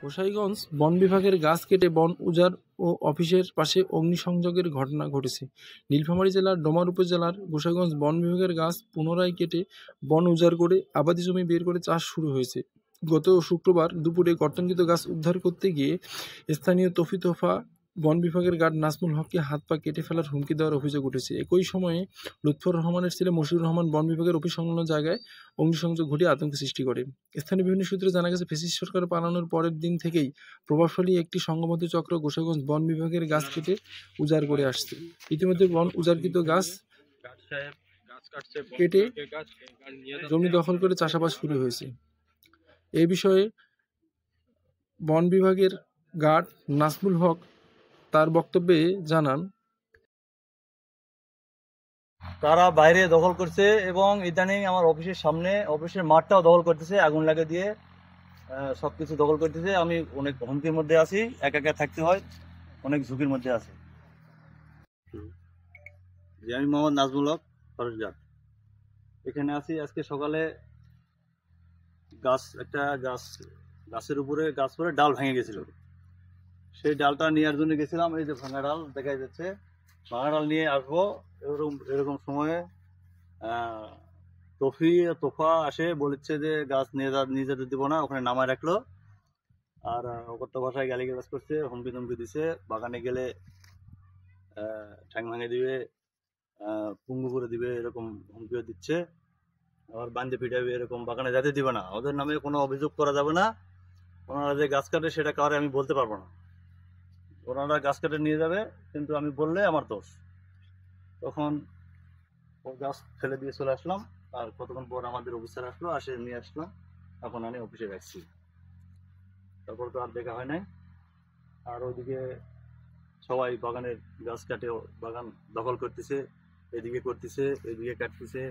গোসাইগঞ্জ বন বিভাগের গাছ কেটে বন উজাড় ও অফিসের পাশে অগ্নিসংযোগের ঘটনা ঘটেছে। নীলফামারী জেলার ডোমার উপজেলার গোসাইগঞ্জ বন বিভাগের গাছ পুনরায় কেটে বন উজাড় করে আবাদি জমি বের করে চাষ শুরু হয়েছে। গত শুক্রবার দুপুরে গর্তনকৃত গাছ উদ্ধার করতে গিয়ে স্থানীয় তোফা বন বিভাগের গার্ড নাজমুল হককে হাত পা কেটে ফেলার হুমকি দেওয়ার অভিযোগ উঠেছে। একই সময়ে লুৎফর রহমানের ছেলে মশিউর রহমান বন বিভাগের অফিস সংলগ্ন জায়গায় অগ্নিসংযোগ ঘটিয়ে আতঙ্ক সৃষ্টি করে। স্থানীয় বিভিন্ন সূত্রে জানা গেছে, ফ্যাসিস্ট সরকার পালানোর পরের দিন থেকেই প্রভাবশালী একটি সংঘবদ্ধ চক্র গোসাইগঞ্জ বন বিভাগের গাছ কেটে উজাড় করে আসছে। ইতিমধ্যে বন উজাড়কৃত গাছ কেটে জমি দখল করে চাষাবাদ শুরু হয়েছে। এ বিষয়ে বন বিভাগের গার্ড নাজমুল হক তার বক্তব্যে জানান, তারা বাইরে দখল করছে এবং ইদানিং আমার অফিসের সামনে অফিসের মাঠটাও দখল করতেছে, আগুন লাগিয়ে দিয়ে সবকিছু দখল করতেছে। আমি অনেক হুমকির মধ্যে আছি, একা একা থাকতে হয়, অনেক ঝুঁকির মধ্যে আছি। যে আমি মোহাম্মদ নাজমুল হক ফরেস্ট, এখানে আছি। আজকে সকালে গাছের উপরে গাছ পরে ডাল ভেঙে গেছিল, সেই ডালটা নেওয়ার জন্য গেছিলাম। এই যে ভাঙা ডাল দেখা যাচ্ছে, ভাঙা ডাল নিয়ে আসবো। এরকম সময়ে তোফা আসে, বলেছে যে গাছ নিয়ে যেতে দিব না, ওখানে নামায় রাখলো। আর অকথ্য ভাষায় গালিগালাজ করছে, হুমকি টুমকি দিছে, বাগানে গেলে ঠ্যাং ভাঙে দিবে, পুঙ্গু করে দিবে, এরকম হুমকিও দিচ্ছে। আবার বান্ধে পিটাবে, এরকম বাগানে যেতে দিবে না। ওদের নামে কোনো অভিযোগ করা যাবে না। ওনারা যে গাছ কাটে সেটা কারে আমি বলতে পারবো না। ওনারা গাছ কাটে নিয়ে যাবে, কিন্তু আমি বললে আমার দোষ। তখন ও গাছ ফেলে দিয়ে চলে আসলাম। আর কতক্ষণ পর আমাদের অফিসার আসলো, আসে নিয়ে আসলাম। এখন আমি অফিসে রাখছি, তারপর তো আর দেখা হয় নাই। আর ওইদিকে সবাই বাগানের গাছ কাটে বাগান দখল করতেছে, এদিকে করতেছে, এদিকে কাটতেছে।